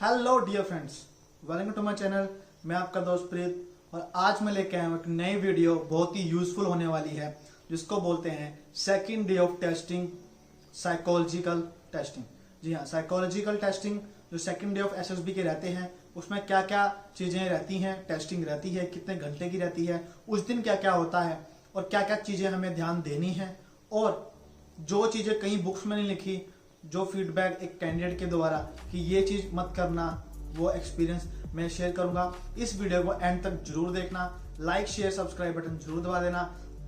Hello dear friends, welcome to my channel. मैं आपका दोस्त प्रीत और आज मैं लेके आया हूँ एक नई वीडियो, बहुत ही यूजफुल होने वाली है, जिसको बोलते हैं second day of testing, psychological testing. जी हाँ, साइकोलॉजिकल टेस्टिंग जो सेकंड डे ऑफ एसएसबी के रहते हैं, उसमें क्या क्या चीजें रहती हैं, टेस्टिंग रहती है, कितने घंटे की रहती है, उस दिन क्या क्या होता है और क्या क्या चीजें हमें ध्यान देनी है, और जो चीजें कहीं बुक्स में नहीं लिखी, जो फीडबैक एक कैंडिडेट के द्वारा कि ये चीज मत करना, वो एक्सपीरियंस मैं शेयर करूंगा। इस वीडियो को एंड तक जरूर देखना, लाइक शेयर सब्सक्राइब बटन जरूर दबा देना,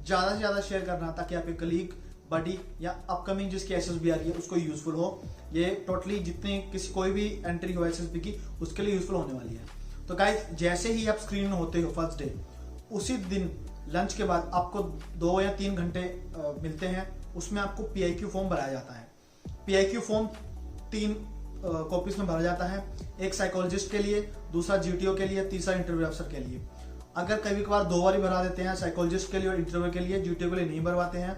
ज्यादा से ज्यादा शेयर करना ताकि आपके कलीग, बडी या अपकमिंग जिसकी एसएसबी आ रही है उसको यूजफुल हो। ये टोटली जितनी किसी कोई भी एंट्री हो एसएसबी की उसके लिए यूजफुल होने वाली है। तो गाइस, जैसे ही आप स्क्रीन में होते हो फर्स्ट डे, उसी दिन लंच के बाद आपको 2 या 3 घंटे मिलते हैं, उसमें आपको पीआईक्यू फॉर्म भराया जाता है। पीआईक्यू फॉर्म 3 कॉपीज में भरा जाता है, एक साइकोलॉजिस्ट के लिए, दूसरा जीटीओ के लिए, तीसरा इंटरव्यू अफसर के लिए। अगर कभी कभार 2 बार भरा देते हैं, साइकोलॉजिस्ट के लिए और इंटरव्यू के लिए, जीटीओ के लिए नहीं भरवाते हैं।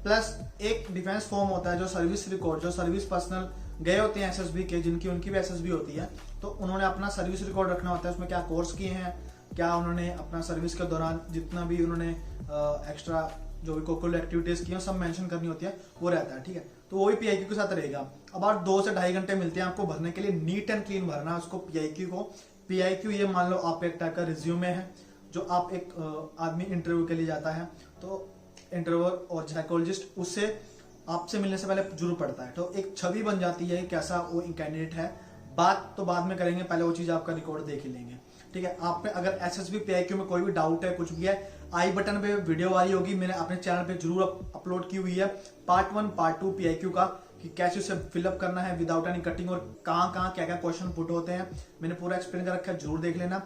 प्लस एक डिफेंस फॉर्म होता है जो सर्विस रिकॉर्ड, जो सर्विस पर्सनल गए होते हैं एसएसबी के, जिनकी उनकी भी एसएसबी होती है, तो उन्होंने अपना सर्विस रिकॉर्ड रखना होता है। उसमें क्या कोर्स किए हैं, क्या उन्होंने अपना सर्विस के दौरान जितना भी उन्होंने एक्स्ट्रा जो भी कोकुलर एक्टिविटीज की हैं सब मेंशन करनी होती है, वो रहता है। ठीक है, तो वो भी पीआईक्यू के साथ रहेगा। अब आप 2 से 2.5 घंटे मिलते हैं आपको भरने के लिए। नीट एंड क्लीन भरना है उसको पीआईक्यू को। पीआईक्यू ये मान लो आप एक टाइप का रिज्यूमे है, जो आप एक आदमी इंटरव्यू के लिए जाता है, तो इंटरव्यूअर और साइकोलॉजिस्ट उससे आपसे मिलने से पहले जरूर पड़ता है, तो एक छवि बन जाती है कैसा वो कैंडिडेट है। बात तो बाद में करेंगे, पहले वो चीज आपका रिकॉर्ड देख ही लेंगे। ठीक है, आप पे अगर एसएसबी पीआईक्यू में कोई भी डाउट है, कुछ भी है, आई बटन पे वीडियो आ रही होगी, मैंने अपने चैनल पे जरूर अपलोड की हुई है, पार्ट 1 पार्ट 2 पीआईक्यू का, कि कैसे उसे फिलअप करना है विदाउट एनी कटिंग और कहाँ क्या क्या क्वेश्चन पुट होते हैं, मैंने पूरा एक्सप्लेन कर रखा है, जरूर देख लेना।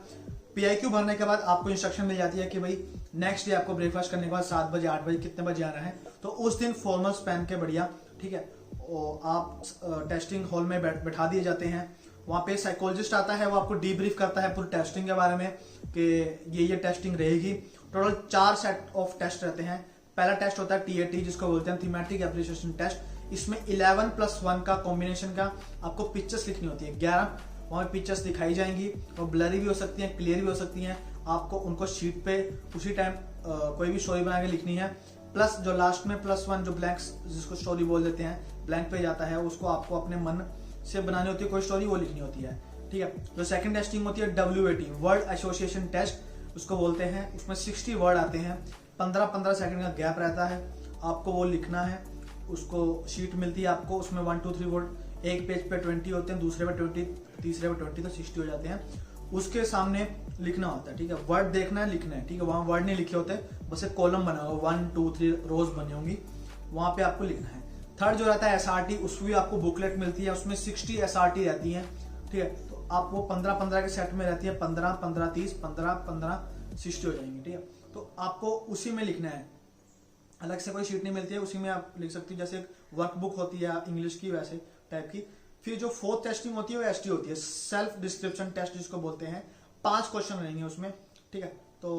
पीआईक्यू भरने के बाद आपको इंस्ट्रक्शन मिल जाती है कि भाई नेक्स्ट डे आपको ब्रेकफास्ट करने के बाद 7 बजे 8 बजे कितने बजे आना है, तो उस दिन फॉर्मल्स पहन के बढ़िया, ठीक है, और आप टेस्टिंग हॉल में बैठा दिए जाते हैं। वहां पे साइकोलॉजिस्ट आता है, वो आपको डीब्रीफ करता है पूरी टेस्टिंग के बारे में कि ये टेस्टिंग रहेगी। टोटल 4 सेट ऑफ टेस्ट रहते हैं। पहला टेस्ट होता है टीएटी, जिसको बोलते हैं थीमेटिक एप्रिसिएशन टेस्ट। इसमें 11+1 का कॉम्बिनेशन का आपको पिक्चर्स लिखनी होती है। 11 वहां पिक्चर्स दिखाई जाएंगी और ब्लरी भी हो सकती हैं, क्लियर भी हो सकती हैं। आपको उनको शीट पे उसी टाइम कोई भी स्टोरी बना के लिखनी है। प्लस जो लास्ट में +1 जो ब्लैंक्स, जिसको स्टोरी बोल देते हैं, ब्लैंक पे जाता है, उसको आपको अपने मन से बनानी होती है कोई स्टोरी, वो लिखनी होती है। ठीक है, जो सेकंड टेस्टिंग होती है WAT, वर्ड एसोसिएशन टेस्ट उसको बोलते हैं। उसमें 60 वर्ड आते हैं, 15-15 सेकंड का गैप रहता है, आपको वो लिखना है। उसको शीट मिलती है आपको, उसमें 1 2 3 वर्ड, एक पेज पे 20 होते हैं, दूसरे पे 20, तीसरे पे 20, तो 60 हो जाते हैं। उसके सामने लिखना होता है। ठीक है, वर्ड देखना है, लिखना है। ठीक है, वहां वर्ड नहीं लिखे होते, बस एक कॉलम बना होगा, 1 2 3 रोज बनी होंगी, वहां पे आपको लिखना है। थर्ड जो रहता है एसआरटी, उसमें भी आपको बुकलेट मिलती है, उसमें 60 एसआरटी रहती है। ठीक है, तो आप वो 15-15 के सेट में रहती है, 15-15 30, 15-15 60 हो जाएंगे। ठीक है, तो आपको उसी में लिखना है, अलग से कोई शीट नहीं मिलती है, उसी में आप लिख सकते हो, जैसे एक वर्कबुक होती है इंग्लिश की, वैसे टाइप की। फिर जो 4th टेस्टिंग होती है वो एसटी होती है, सेल्फ डिस्क्रिप्शन टेस्ट जिसको बोलते हैं। 5 क्वेश्चन रहेंगे उसमें। ठीक है, तो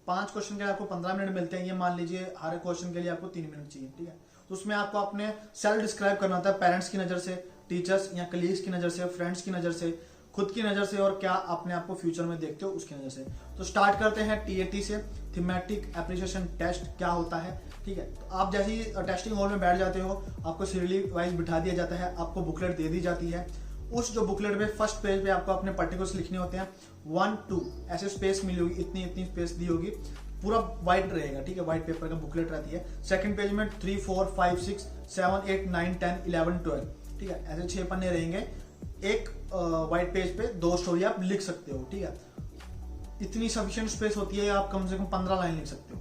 5 क्वेश्चन के लिए आपको 15 मिनट मिलते हैं। ये मान लीजिए हर क्वेश्चन के लिए आपको 3 मिनट चाहिए। ठीक है, तो उसमें आपको अपने सेल्फ डिस्क्राइब करना होता है, पेरेंट्स की नजर से, टीचर्स या कलीग्स की नजर से, फ्रेंड्स की नजर से, खुद की नजर से, और क्या अपने आप को फ्यूचर में देखते हो उसकी नजर से। तो स्टार्ट करते हैं टीएटी से, थीमेटिक एप्रिसिएशन टेस्ट क्या होता है। ठीक है, तो आप जैसे ही टेस्टिंग हॉल में बैठ जाते हो, आपको सीरियली वाइज बिठा दिया जाता है, आपको बुकलेट दे दी जाती है। उस जो बुकलेट पे फर्स्ट पेज पे आपको अपने पर्टिकुलर्स लिखने होते हैं, 1 2 ऐसे स्पेस मिली होगी, इतनी स्पेस दी होगी, पूरा व्हाइट रहेगा। ठीक है, व्हाइट पेपर का बुकलेट रहती है। सेकंड पेज में 3 4 5 6 7 8 9 10 11 12, ठीक है, ऐसे 6 पन्ने रहेंगे। एक व्हाइट पेज पे 2 स्टोरी आप लिख सकते हो। ठीक है, इतनी सफिशिएंट स्पेस होती है, आप कम से कम 15 लाइन लिख सकते हो।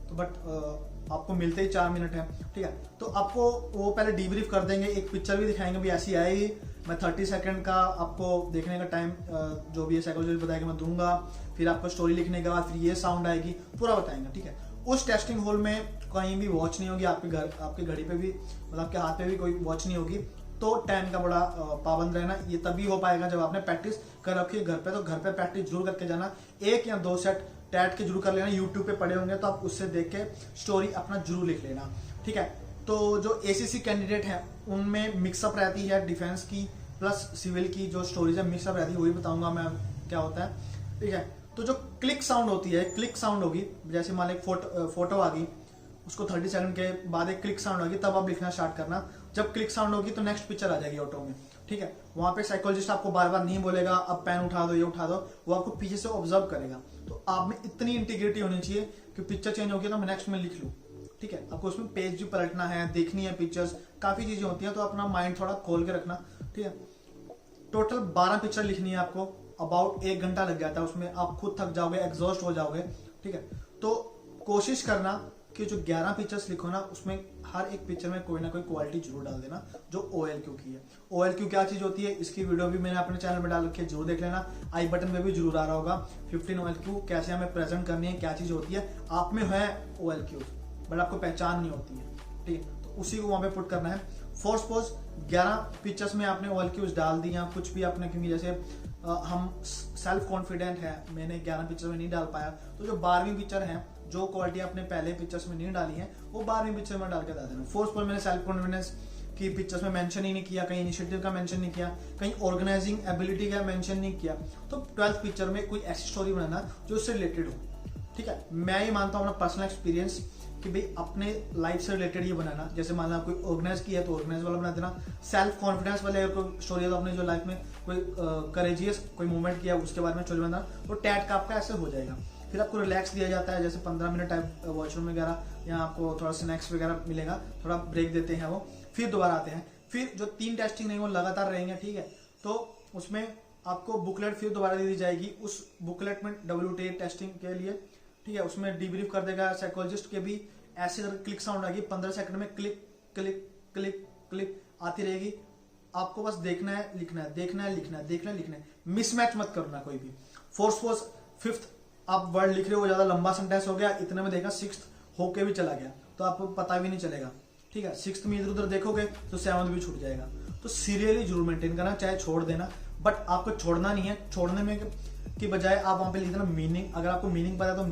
तो बट आपको मिलते ही 4 मिनट है। ठीक है, तो आपको वो पहले डीब्रीफ कर देंगे, एक पिक्चर भी दिखाएंगे भी ऐसी आएगी। मैं 30 सेकंड का आपको देखने का टाइम जो भी है साइकोलॉजिस्ट बताएगा मैं दूंगा। फिर आपको स्टोरी लिखने के बाद फिर ये साउंड आएगी, पूरा बताएंगे। ठीक है, उस टेस्टिंग हॉल में कहीं भी वॉच नहीं होगी, आपके घड़ी पे भी, मतलब आपके हाथ पे भी कोई वॉच नहीं होगी। तो टाइम का बड़ा पाबंद रहना। ये तभी हो पाएगा जब आपने प्रैक्टिस कर रखी है घर पे, तो घर पे प्रैक्टिस जरूर करके जाना। 1 या 2 सेट टैट के जरूर कर लेना, यूट्यूब पे पड़े होंगे तो आप उससे देख के स्टोरी अपना जरूर लिख लेना। ठीक है, तो जो एसीसी कैंडिडेट हैं उनमें मिक्सअप रहती है डिफेंस की प्लस सिविल की जो स्टोरीज है मिक्सअप रहती है, वही बताऊंगा मैं क्या होता है। ठीक है, तो जो क्लिक साउंड होती है, क्लिक साउंड होगी, जैसे मान लो एक फोटो आ गई, उसको 30 सेकंड के बाद एक क्लिक साउंड होगी, तब आप लिखना स्टार्ट करना। जब क्लिक साउंड होगी तो नेक्स्ट पिक्चर आ जाएगी ऑटो में। ठीक है, वहां पे साइकोलॉजिस्ट आपको बार बार नहीं बोलेगा अब पेन उठा दो, ये उठा दो, वो आपको पीछे से ऑब्जर्व करेगा। तो आप में इतनी इंटीग्रिटी होनी चाहिए कि पिक्चर चेंज होगी तो मैं नेक्स्ट में लिख लूं। ठीक है, आपको उसमें पेज भी पलटना है, देखनी है पिक्चर्स, काफी चीजें होती हैं, तो अपना माइंड थोड़ा खोल के रखना। ठीक है, टोटल 12 पिक्चर लिखनी है आपको, अबाउट 1 घंटा लग जाता है उसमें, आप खुद थक जाओगे, एग्जॉस्ट हो जाओगे। ठीक है, तो कोशिश करना कि जो 11 पिक्चर्स लिखो ना, उसमें हर एक पिक्चर में कोई ना कोई क्वालिटी जरूर डाल देना जो OLQ की है। OLQ क्या चीज होती है, इसकी वीडियो भी मैंने अपने चैनल में डाल रखी है, जरूर देख लेना। आई बटन में भी जरूर आ रहा होगा 15 OLQ कैसे हमें प्रेजेंट करनी है, क्या चीज होती है। आप में है OLQ बट आपको पहचान नहीं होती है। ठीक है, तो उसी को वहां पे पुट करना है। फॉर सपोज 11 पिक्चर्स में आपने OLQs डाल दिया, कुछ भी आपने, क्योंकि जैसे हम सेल्फ कॉन्फिडेंट है, मैंने 11 पिक्चर में नहीं डाल पाया, तो जो 12वीं पिक्चर है, जो क्वालिटी आपने पहले पिक्चर्स में नहीं डाली है, वो 12वीं पिक्चर में डाल के डाल देना। फोर्थ पर मैंने सेल्फ कॉन्फिडेंस की पिक्चर्स में मेंशन ही नहीं किया, कहीं इनिशिएटिव का मेंशन नहीं किया, कहीं ऑर्गेनाइजिंग एबिलिटी का मेंशन नहीं किया। तो 12th पिक्चर में कोई ऐसी स्टोरी बनाना जो उससे रिलेटेड हो। ठीक है, मैं ये मानता हूँ अपना पर्सनल एक्सपीरियंस कि भाई अपने लाइफ से रिलेटेड ये बनाना। जैसे मान लो कोई ऑर्गेनाइज किया है तो ऑर्गेनाइज वाला बना देना। सेल्फ कॉन्फिडेंस वाले अगर कोई स्टोरी है तो अपने जो लाइफ में कोई करेजियस कोई मूवमेंट किया उसके बारे में स्टोरी बनाना, तो टैट का आपका ऐसे हो जाएगा। फिर आपको रिलैक्स दिया जाता है, जैसे 15 मिनट टाइप वॉशरूम वगैरह, यहाँ आपको थोड़ा स्नैक्स वगैरह मिलेगा, थोड़ा ब्रेक देते हैं वो, फिर दोबारा आते हैं। फिर जो 3 टेस्टिंग नहीं वो लगातार रहेंगे। ठीक है, तो उसमें आपको बुकलेट फिर दोबारा दे दी जाएगी, उस बुकलेट में WTA टेस्टिंग के लिए। ठीक है, उसमें डिब्रीफ कर देगा साइकोलॉजिस्ट के भी। ऐसे अगर क्लिक साउंड आएगी 15 सेकंड में, क्लिक क्लिक क्लिक क्लिक आती रहेगी। आपको बस देखना है, लिखना है, देखना है, लिखना है, देखना है, लिखना है, मिसमैच मत करना कोई भी। फोर्स 5th आप वर्ड लिख रहे हो, ज्यादा लंबा सेंटेंस हो गया, इतने में देखा 6th होके भी चला गया तो आपको पता भी नहीं चलेगा। ठीक है, 6th में इधर उधर देखोगे तो 7th भी छूट जाएगा। तो सीरियली जरूर मेंटेन करना, चाहे छोड़ देना, बट आपको छोड़ना नहीं है। छोड़ने में की बजाय आप वहां पे लिख देना मीनिंग। अगर आपको मीनिंग पता है तो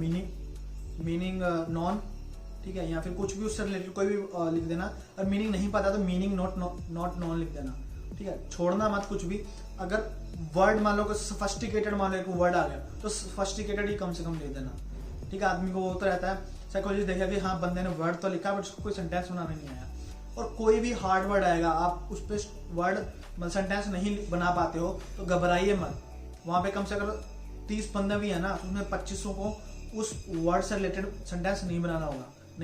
मीनिंग नॉन, ठीक है, या फिर कुछ भी उससे रिलेटेड कोई भी लिख देना। और मीनिंग नहीं पता तो मीनिंग नॉट नॉन लिख देना। ठीक है, छोड़ना मत कुछ भी। अगर वर्ड मान लो सफिस्टिकेटेड मान लो एक वर्ड आ गया तो सफिस्टिकेटेड ही कम से कम लिख देना। ठीक है, आदमी को वो तो रहता है, साइकोलॉजिस्ट देखेगा कि हाँ बंदे ने वर्ड तो लिखा बट उसको कोई सेंटेंस बनाने नहीं आया। और कोई भी हार्ड वर्ड आएगा, आप उस पर वर्ड सेंटेंस नहीं बना पाते हो तो घबराइए मत। वहां पे कम से कम 30-15 भी है ना, उसमें 2500 को उस वर्ड से रिलेटेड सेंटेंस नहीं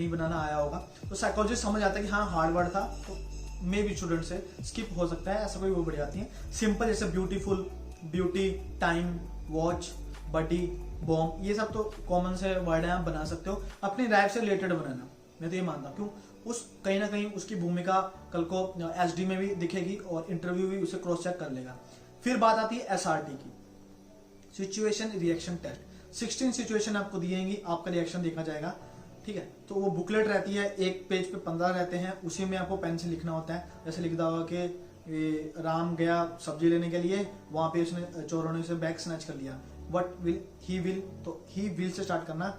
बनाना आया होगा। तो साइकोलॉजिस्ट समझ आता है कि हाँ हार्ड वर्ड था, तो मे भी स्टूडेंट से स्किप हो सकता है, ऐसा कोई वो बढ़ी आती है। सिंपल जैसे ब्यूटीफुल, ब्यूटी, टाइम, वॉच, बडी, बॉम्ब, ये सब तो कॉमन से वर्ड है, आप बना सकते हो। अपनी लाइफ से रिलेटेड बनाना, मैं तो ये मानता हूँ। क्यों, उस कहीं ना कहीं उसकी भूमिका कल को SD में भी दिखेगी और इंटरव्यू भी उसे क्रॉस चेक कर लेगा। फिर बात आती है SRT की, सिचुएशन रिएक्शन टेस्ट। 16 सिचुएशन आपको दी जाएंगी, आपका रिएक्शन देखा जाएगा। ठीक है, तो वो बुकलेट रहती है, एक पेज पे 15 रहते हैं, उसी में आपको पेन से लिखना होता है। जैसे लिखता होगा कि राम गया सब्जी लेने के लिए, वहां पे उसने चोरों ने उसे बैग स्नैच कर लिया। व्हाट विल ही विल, तो ही विल से स्टार्ट करना।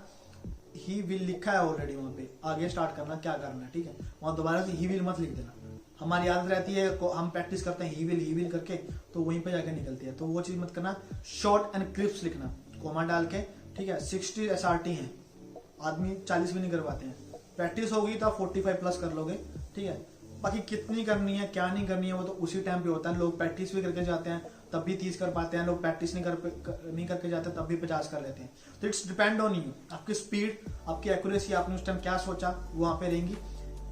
ही विल लिखा है ऑलरेडी, वहां पे आगे स्टार्ट करना क्या करना है। ठीक है, वहां दोबारा से ही विल मत लिख देना। हमारी आदत रहती है, हम प्रैक्टिस करते हैं ही विल करके, तो वहीं पे जाके निकलती है, तो वो चीज मत करना। शॉर्ट एंड क्रिप्स लिखना, कोमा डाल के। ठीक है, 60 SRT है, आदमी 40 भी नहीं कर पाते हैं। प्रैक्टिस होगी तो आप 45 प्लस कर लोगे। ठीक है, बाकी कितनी करनी है क्या नहीं करनी है वो तो उसी टाइम पे होता है। लोग प्रैक्टिस भी करके जाते हैं तब भी 30 कर पाते हैं, लोग प्रैक्टिस नहीं करके जाते तब भी 50 कर लेते हैं। तो इट्स डिपेंड ऑन यू, आपकी स्पीड, आपकी एक्यूरेसी, आपने उस टाइम क्या सोचा वहां पे रहेंगी।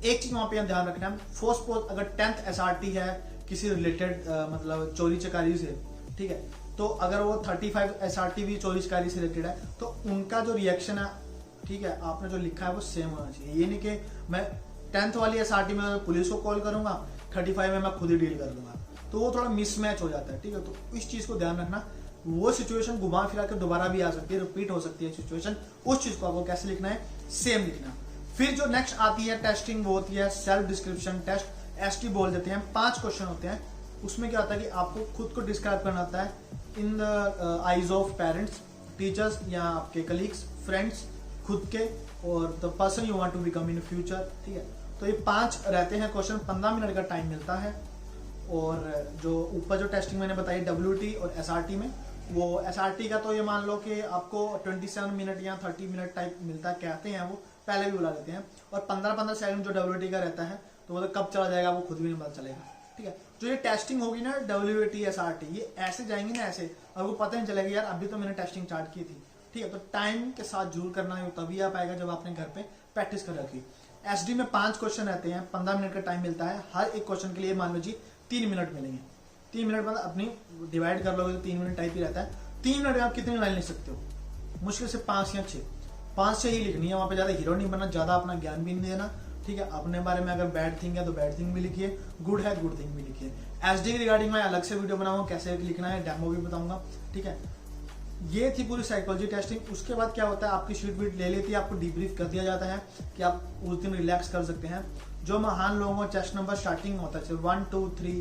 एक चीज वहां पे ध्यान रखना है, सपोज अगर 10th SRT है किसी रिलेटेड मतलब चोरी चकारी से, ठीक है, तो अगर वो 35 SRT भी चोरी चकारी से रिलेटेड है तो उनका जो रिएक्शन है, ठीक है, आपने जो लिखा है वो सेम होना चाहिए। ये नहीं कि मैं 10th वाली SRT में पुलिस को कॉल करूंगा, 35 में मैं खुद ही डील कर लूंगा, तो वो थोड़ा मिसमैच हो जाता है। ठीक है, तो इस चीज को ध्यान रखना। वो सिचुएशन घुमा फिरा कर दोबारा भी आ सकती है, रिपीट हो सकती है सिचुएशन। उस चीज को आपको कैसे लिखना है, सेम लिखना। फिर जो नेक्स्ट आती है टेस्टिंग, वो होती है सेल्फ डिस्क्रिप्शन टेस्ट, ST बोल देते हैं। 5 क्वेश्चन होते हैं। उसमें क्या होता है कि आपको खुद को डिस्क्राइब करना होता है in the eyes of parents, teachers या आपके कलीग्स, फ्रेंड्स, खुद के और the person you want to become in future. ठीक है, तो ये 5 रहते हैं क्वेश्चन, 15 मिनट का टाइम मिलता है। और जो ऊपर जो टेस्टिंग मैंने बताई WT और SRT में, वो SRT का तो ये मान लो कि आपको 27 मिनट या 30 मिनट टाइप मिलता है, कहते हैं वो, पहले भी बुला लेते हैं। और 15-15 सेकंड जो WT का रहता है, तो वो तो कब चला जाएगा वो खुद भी नहीं पता चलेगा। ठीक है, जो ये टेस्टिंग होगी ना WT SRT, ये ऐसे जाएंगी ना ऐसे, आपको पता नहीं चलेगा यार अभी तो मैंने टेस्टिंग स्टार्ट की थी। ठीक है, तो टाइम के साथ जरूर करना है, तभी आप आएगा जब आपने घर पे प्रैक्टिस कर रखी। SD में 5 क्वेश्चन रहते हैं, 15 मिनट का टाइम मिलता है। हर एक क्वेश्चन के लिए मान लो जी 3 मिनट मिलेंगे। 3 मिनट बाद अपनी डिवाइड कर लोगे तो 3 मिनट टाइप ही रहता है। 3 मिनट में आप कितनी लाइन लिख सकते हो? मुश्किल से 5 या 6, 5 से ही लिखनी है। वहां पे ज्यादा हीरो नहीं बनना, ज्यादा अपना ज्ञान भी नहीं देना। ठीक है, अपने बारे में अगर बैड थिंग है तो बैड थिंग भी लिखिए, गुड है गुड थिंग भी लिखिए। SD के रिगार्डिंग मैं अलग से वीडियो बनाऊंगा, कैसे लिखना है, डेमो भी बताऊंगा। ठीक है, ये थी पूरी साइकोलॉजी टेस्टिंग। उसके बाद क्या होता है, आपकी शीट वीट ले लेती है, आपको डीब्रीफ कर दिया जाता है कि आप उस दिन रिलैक्स कर सकते हैं। जो महान लोगों का चेस्ट नंबर स्टार्टिंग होता है 1 2 3,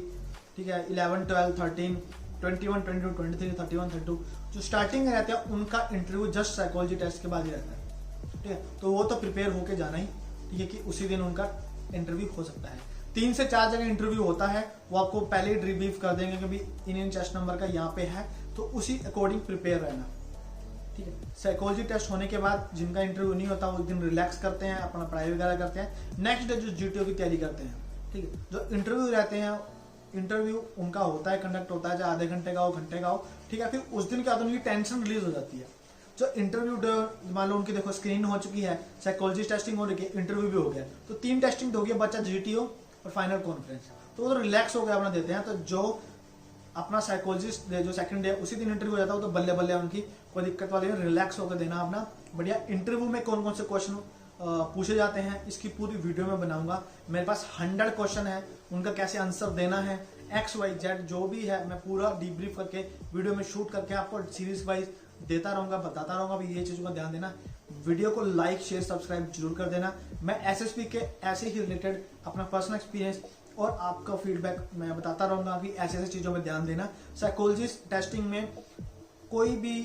ठीक है, 11 12 13 21 22 23 31 32, जो स्टार्टिंग में रहते हैं उनका इंटरव्यू जस्ट साइकोलॉजी टेस्ट के बाद ही रहता है। ठीक है, तो वो तो प्रिपेयर होके जाना ही, ठीक है, कि उसी दिन उनका इंटरव्यू हो सकता है। 3 से 4 जगह इंटरव्यू होता है, वो आपको पहले ही डिब्रीफ कर देंगे कि भाई इन चेस्ट नंबर का यहाँ पे है, तो उसी अकॉर्डिंग प्रिपेयर रहना। ठीक है, साइकोलॉजी टेस्ट होने के बाद जिनका इंटरव्यू नहीं होता वो एक दिन रिलैक्स करते हैं, अपना पढ़ाई वगैरह करते हैं, नेक्स्ट डे जो GTO की तैयारी करते हैं। ठीक है, जो इंटरव्यू रहते हैं, इंटरव्यू उनका होता है, कंडक्ट होता है, चाहे आधे घंटे का हो, घंटे का हो। ठीक है, फिर उस दिन क्या होता है, उनकी टेंशन रिलीज हो जाती है। जो इंटरव्यू मान लो उनकी देखो स्क्रीन हो चुकी है, साइकोलॉजी टेस्टिंग हो रही है, इंटरव्यू भी हो गया, तो 3 टेस्टिंग तो हो गया, बच्चा GTO और फाइनल कॉन्फ्रेंस, तो वो तो रिलैक्स हो गया अपना देते हैं। तो जो अपना साइकोलॉजिस्ट जो सेकंड डे उसी दिन इंटरव्यू हो जाता है, तो बल्ले बल्ले उनकी कोई दिक्कत वाली नहीं, रिलैक्स होकर देना अपना बढ़िया। इंटरव्यू में कौन कौन से क्वेश्चन पूछे जाते हैं इसकी पूरी वीडियो में बनाऊंगा। मेरे पास 100 क्वेश्चन है, उनका कैसे आंसर देना है, XYZ जो भी है, मैं पूरा डीब्रीफ करके वीडियो में शूट करके आपको सीरीज वाइज देता रहूंगा, बताता रहूंगा। भी ये चीजों का ध्यान देना, वीडियो को लाइक शेयर सब्सक्राइब जरूर कर देना। मैं SSB के ऐसे ही रिलेटेड अपना पर्सनल एक्सपीरियंस और आपका फीडबैक मैं बताता रहूंगा कि ऐसे ऐसे चीजों में ध्यान देना। साइकोलॉजी टेस्टिंग में कोई भी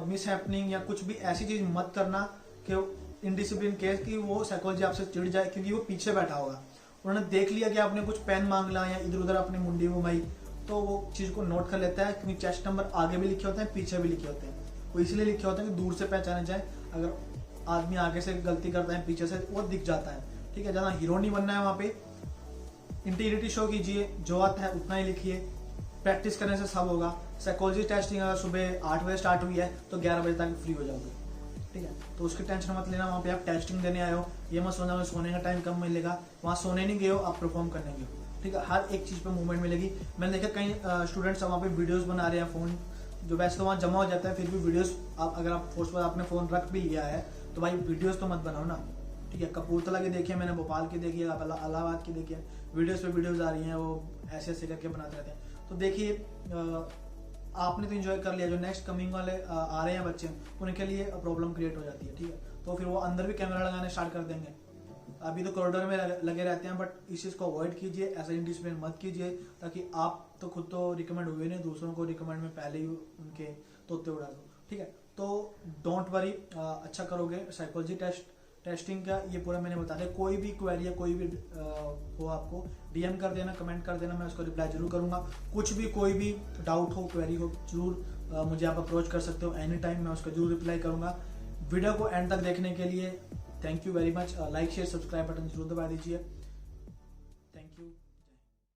मिस हैपनिंग या कुछ भी ऐसी चीज मत करना कि इनडिसिप्लिन केस की वो साइकोलॉजी आपसे चिढ़ जाए, क्योंकि वो पीछे बैठा होगा, उन्होंने देख लिया कि आपने कुछ पेन मांग लिया या इधर उधर अपनी मुंडी घुमाई, तो वो चीज को नोट कर लेता है, क्योंकि चेस्ट नंबर आगे भी लिखे होते हैं, पीछे भी लिखे होते हैं। वो इसलिए लिखे होते हैं कि दूर से पहचाने जाए, अगर आदमी आगे से गलती करता है पीछे से वो दिख जाता है। ठीक है, ज्यादा हीरो नहीं बनना है, वहां पे इंटीग्रिटी शो कीजिए, जो आता है उतना ही लिखिए, प्रैक्टिस करने से सब होगा। साइकोलॉजी टेस्टिंग अगर सुबह 8 बजे स्टार्ट हुई है तो 11 बजे तक फ्री हो जाओगे। ठीक है, तो उसकी टेंशन मत लेना, वहाँ पे आप टेस्टिंग देने आए हो, ये मत सोचना सोने का टाइम कम मिलेगा, वहाँ सोने नहीं गए हो, आप परफॉर्म करने गए हो। ठीक है, हर एक चीज पे मूवमेंट मिलेगी। मैंने देखा कई स्टूडेंट्स वहाँ पे वीडियोस बना रहे हैं, फोन जो वैसे तो वहाँ जमा हो जाता है, फिर भी वीडियोस अगर आप फोर्स पर आपने फोन रख भी लिया है तो भाई वीडियोस तो मत बनाओ ना। ठीक है, कपूरथला की देखिए मैंने, भोपाल की देखी है, इलाहाबाद की देखी है, वीडियोस पे वीडियोस आ रही हैं, वो ऐसे ऐसे करके बनाते रहते हैं। तो देखिए आपने तो एंजॉय कर लिया, जो नेक्स्ट कमिंग वाले आ रहे हैं बच्चे, उनके लिए प्रॉब्लम क्रिएट हो जाती है। ठीक है, तो फिर वो अंदर भी कैमरा लगाने स्टार्ट कर देंगे। अभी तो कॉरिडोर में लगे रहते हैं, बट इस चीज को अवॉइड कीजिए, ऐसा इंडिसिप्लिन मत कीजिए, ताकि आप तो खुद तो रिकमेंड हुए नहीं, दूसरों को रिकमेंड में पहले ही उनके तोते उड़ा दो। ठीक है, तो डोंट वरी, अच्छा करोगे। साइकोलॉजी टेस्टिंग का ये पूरा मैंने बता दिया। कोई भी क्वेरी है, कोई भी हो, आपको DM कर देना, कमेंट कर देना, मैं उसको रिप्लाई जरूर करूंगा। कुछ भी कोई भी डाउट हो, क्वेरी हो, जरूर मुझे आप अप्रोच कर सकते हो एनी टाइम, मैं उसका जरूर रिप्लाई करूंगा। वीडियो को एंड तक देखने के लिए thank you very much. Like share subscribe button जरूर दबा दीजिए।